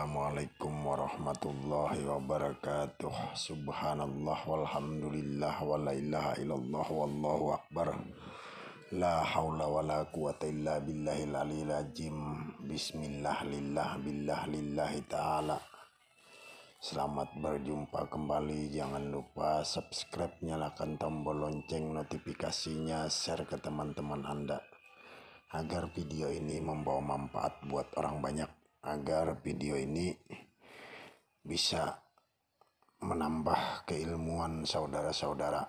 Assalamualaikum warahmatullahi wabarakatuh. Subhanallah walhamdulillah wa la ilaha illallah wallahu akbar. La haula wa la quwata illa billahil aliyil azim. Bismillah lillah billah lillahi ta'ala. Selamat berjumpa kembali. Jangan lupa subscribe, nyalakan tombol lonceng notifikasinya, share ke teman-teman Anda agar video ini membawa manfaat buat orang banyak, agar video ini bisa menambah keilmuan saudara-saudara.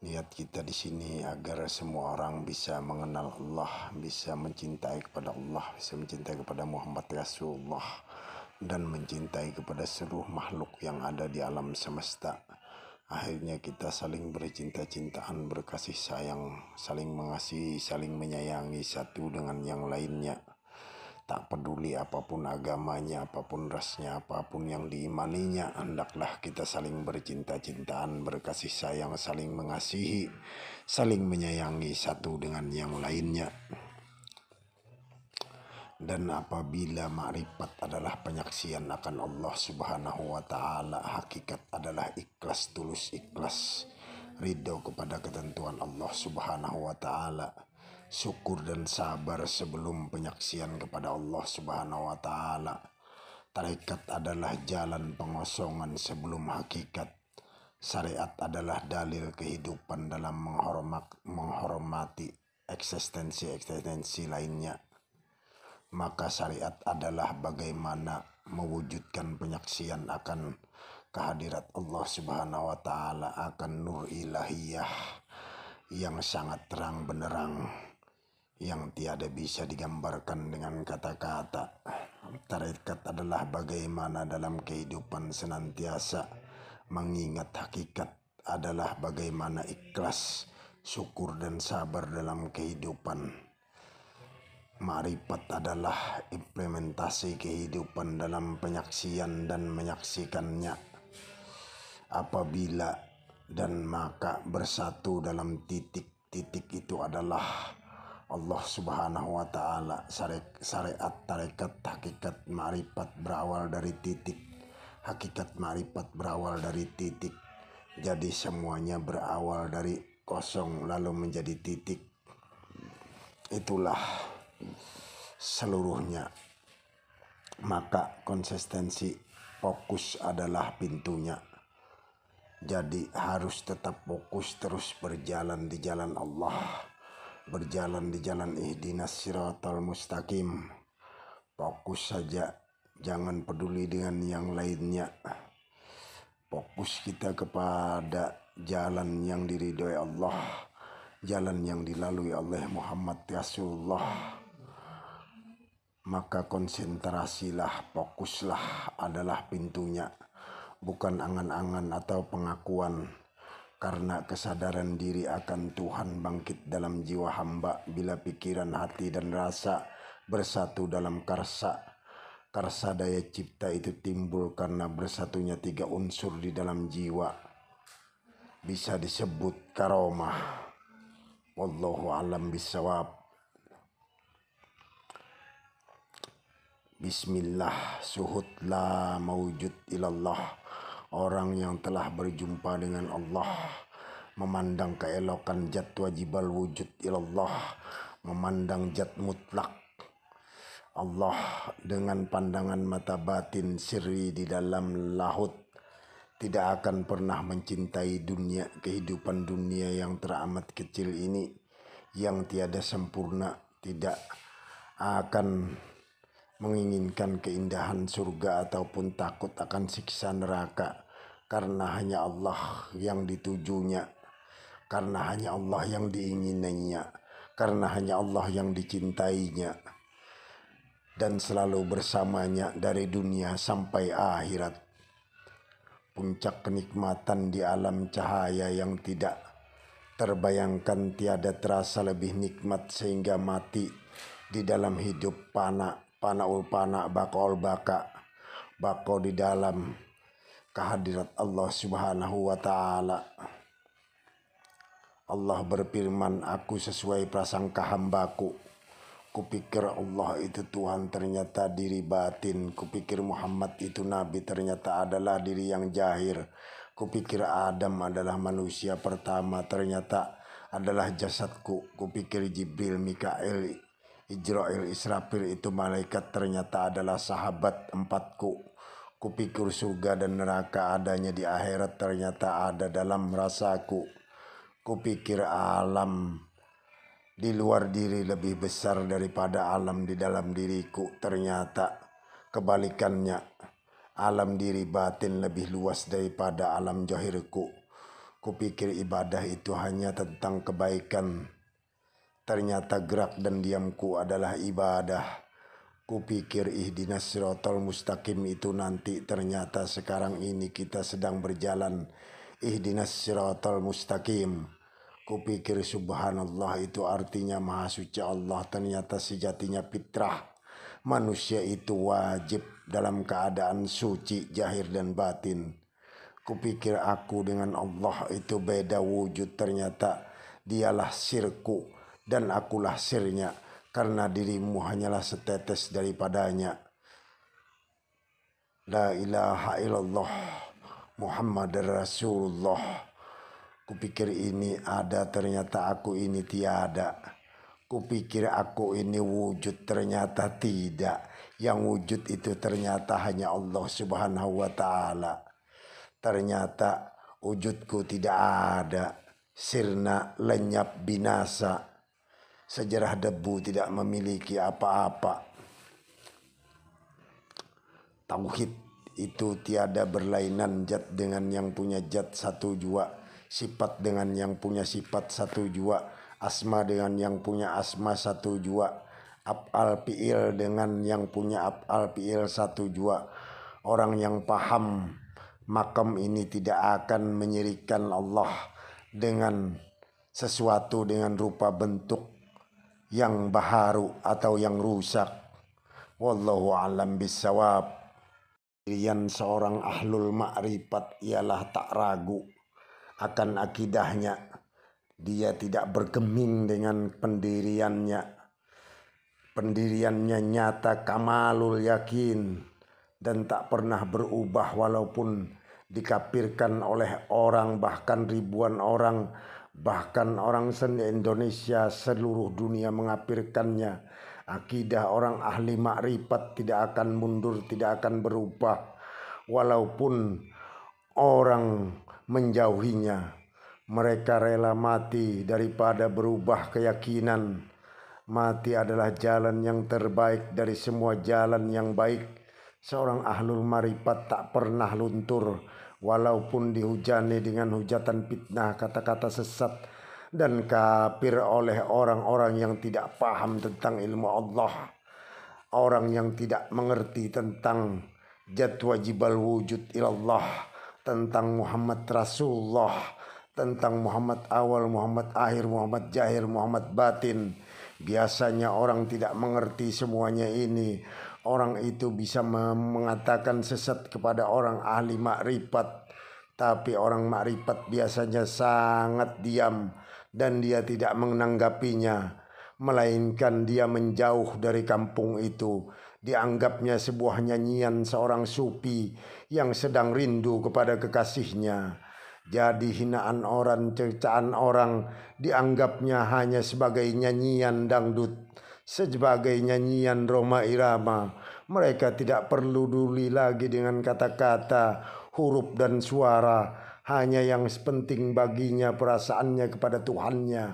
Niat kita di sini agar semua orang bisa mengenal Allah, bisa mencintai kepada Allah, bisa mencintai kepada Muhammad Rasulullah, dan mencintai kepada seluruh makhluk yang ada di alam semesta. Akhirnya kita saling bercinta-cintaan, berkasih sayang, saling mengasihi, saling menyayangi satu dengan yang lainnya. Tak peduli apapun agamanya, apapun rasnya, apapun yang diimaninya, hendaklah kita saling bercinta-cintaan, berkasih sayang, saling mengasihi, saling menyayangi satu dengan yang lainnya. Dan apabila makrifat adalah penyaksian akan Allah Subhanahu wa ta'ala, hakikat adalah ikhlas, tulus ikhlas, ridho kepada ketentuan Allah Subhanahu wa ta'ala, syukur dan sabar sebelum penyaksian kepada Allah Subhanahu wa ta'ala. Tarekat adalah jalan pengosongan sebelum hakikat. Syariat adalah dalil kehidupan dalam menghormati eksistensi lainnya. Maka syariat adalah bagaimana mewujudkan penyaksian akan kehadirat Allah Subhanahu wa ta'ala, akan nur ilahiyah yang sangat terang benderang, yang tiada bisa digambarkan dengan kata-kata. Tarekat adalah bagaimana dalam kehidupan senantiasa mengingat hakikat, adalah bagaimana ikhlas, syukur dan sabar dalam kehidupan. Ma'rifat adalah implementasi kehidupan dalam penyaksian dan menyaksikannya. Apabila dan maka bersatu dalam titik itu adalah Allah Subhanahu wa ta'ala. Syariat, tarekat, hakikat, ma'rifat berawal dari titik. Hakikat ma'rifat berawal dari titik. Jadi semuanya berawal dari kosong lalu menjadi titik. Itulah seluruhnya. Maka konsistensi, fokus adalah pintunya. Jadi harus tetap fokus, terus berjalan di jalan Allah, berjalan di jalan ihdinas siratal mustaqim. Fokus saja, jangan peduli dengan yang lainnya. Fokus kita kepada jalan yang diridhoi Allah, jalan yang dilalui oleh Muhammad Rasulullah. Maka konsentrasilah, fokuslah adalah pintunya, bukan angan-angan atau pengakuan. Karena kesadaran diri akan Tuhan bangkit dalam jiwa hamba bila pikiran, hati dan rasa bersatu dalam karsa. Karsa daya cipta itu timbul karena bersatunya tiga unsur di dalam jiwa. Bisa disebut karomah. Wallahu a'lam bishawab. Bismillah, suhud la mawujud ilallah. Orang yang telah berjumpa dengan Allah, memandang keelokan zat wajibal wujud ilallah, memandang zat mutlak Allah dengan pandangan mata batin sirri di dalam lahut, tidak akan pernah mencintai dunia, kehidupan dunia yang teramat kecil ini, yang tiada sempurna, tidak akan menginginkan keindahan surga ataupun takut akan siksa neraka, karena hanya Allah yang ditujunya, karena hanya Allah yang diingininya, karena hanya Allah yang dicintainya, dan selalu bersamanya dari dunia sampai akhirat. Puncak kenikmatan di alam cahaya yang tidak terbayangkan, tiada terasa lebih nikmat sehingga mati di dalam hidup panaul pana bakaul bako di dalam kehadirat Allah Subhanahu wa ta'ala. Allah berfirman, aku sesuai prasangka hambaku, Kupikir Allah itu Tuhan, ternyata diri batin. Kupikir Muhammad itu Nabi, ternyata adalah diri yang jahir. Kupikir Adam adalah manusia pertama, ternyata adalah jasadku. Kupikir Jibril, Mikail, Ijrail, Israfil itu malaikat, ternyata adalah sahabat empatku. Kupikir surga dan neraka adanya di akhirat, ternyata ada dalam rasaku. Kupikir alam di luar diri lebih besar daripada alam di dalam diriku, ternyata kebalikannya. Alam diri batin lebih luas daripada alam jahirku. Kupikir ibadah itu hanya tentang kebaikan, ternyata gerak dan diamku adalah ibadah. Kupikir ihdinas siratal mustaqim itu nanti, ternyata sekarang ini kita sedang berjalan ihdinas siratal mustaqim. Kupikir subhanallah itu artinya maha suci Allah, ternyata sejatinya fitrah manusia itu wajib dalam keadaan suci zahir dan batin. Kupikir aku dengan Allah itu beda wujud, ternyata dialah sirku dan akulah sirnya, karena dirimu hanyalah setetes daripadanya. La ilaha illallah Muhammad Rasulullah. Kupikir ini ada, ternyata aku ini tiada. Kupikir aku ini wujud, ternyata tidak. Yang wujud itu ternyata hanya Allah Subhanahu wa ta'ala. Ternyata wujudku tidak ada. Sirna lenyap binasa. Sejarah debu tidak memiliki apa-apa. Tauhid itu tiada berlainan, zat dengan yang punya zat satu jua, sifat dengan yang punya sifat satu jua, asma dengan yang punya asma satu jua, af'al fi'il dengan yang punya af'al fi'il satu jua. Orang yang paham makam ini tidak akan menyirikan Allah dengan sesuatu dengan rupa bentuk yang baharu atau yang rusak. Wallahu a'lam bissawab. Pendirian seorang ahlul ma'rifat ialah tak ragu akan akidahnya. Dia tidak bergeming dengan pendiriannya. Pendiriannya nyata kamalul yakin dan tak pernah berubah walaupun dikafirkan oleh orang, bahkan ribuan orang, bahkan orang se-Indonesia seluruh dunia mengafirkannya. Akidah orang ahli makrifat tidak akan mundur, tidak akan berubah walaupun orang menjauhinya. Mereka rela mati daripada berubah keyakinan. Mati adalah jalan yang terbaik dari semua jalan yang baik. Seorang ahlul marifat tak pernah luntur walaupun dihujani dengan hujatan fitnah, kata-kata sesat dan kafir oleh orang-orang yang tidak paham tentang ilmu Allah, orang yang tidak mengerti tentang zat wajibal wujud ilallah, tentang Muhammad Rasulullah, tentang Muhammad awal, Muhammad akhir, Muhammad jahir, Muhammad batin. Biasanya orang tidak mengerti semuanya ini. Orang itu bisa mengatakan sesat kepada orang ahli makrifat, tapi orang makrifat biasanya sangat diam dan dia tidak menanggapinya, melainkan dia menjauh dari kampung itu. Dianggapnya sebuah nyanyian seorang sufi yang sedang rindu kepada kekasihnya. Jadi hinaan orang, cercaan orang dianggapnya hanya sebagai nyanyian dangdut, sebagai nyanyian Roma Irama. Mereka tidak perlu peduli lagi dengan kata-kata, huruf dan suara. Hanya yang penting baginya perasaannya kepada Tuhannya.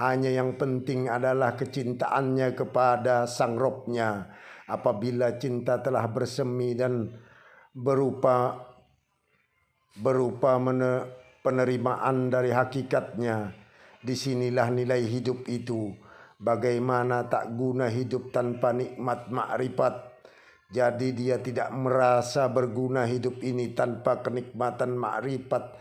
Hanya yang penting adalah kecintaannya kepada Sang Robnya. Apabila cinta telah bersemi dan berupa penerimaan dari hakikatnya, disinilah nilai hidup itu. Bagaimana tak guna hidup tanpa nikmat makrifat. Jadi dia tidak merasa berguna hidup ini tanpa kenikmatan makrifat,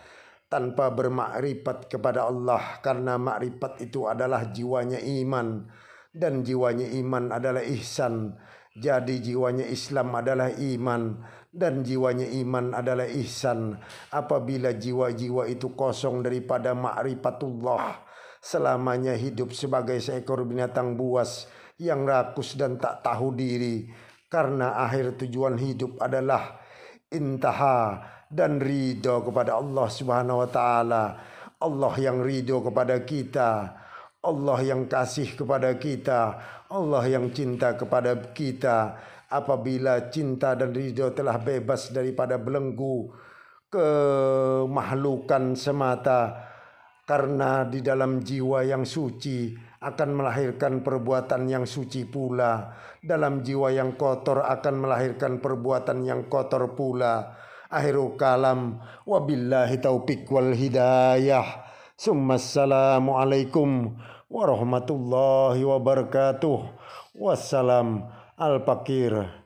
tanpa bermakrifat kepada Allah, karena makrifat itu adalah jiwanya iman dan jiwanya iman adalah ihsan. Jadi jiwanya Islam adalah iman dan jiwanya iman adalah ihsan. Apabila jiwa-jiwa itu kosong daripada ma'rifatullah, selamanya hidup sebagai seekor binatang buas yang rakus dan tak tahu diri, karena akhir tujuan hidup adalah intaha dan ridho kepada Allah Subhanahu wa taala. Allah yang ridho kepada kita, Allah yang kasih kepada kita, Allah yang cinta kepada kita. Apabila cinta dan ridho telah bebas daripada belenggu kemahlukan semata, karena di dalam jiwa yang suci akan melahirkan perbuatan yang suci pula. Dalam jiwa yang kotor akan melahirkan perbuatan yang kotor pula. Akhirul kalam, wabillahi taufiq wal hidayah. Assalamualaikum warahmatullahi wabarakatuh. Wassalam. Al-Fakir.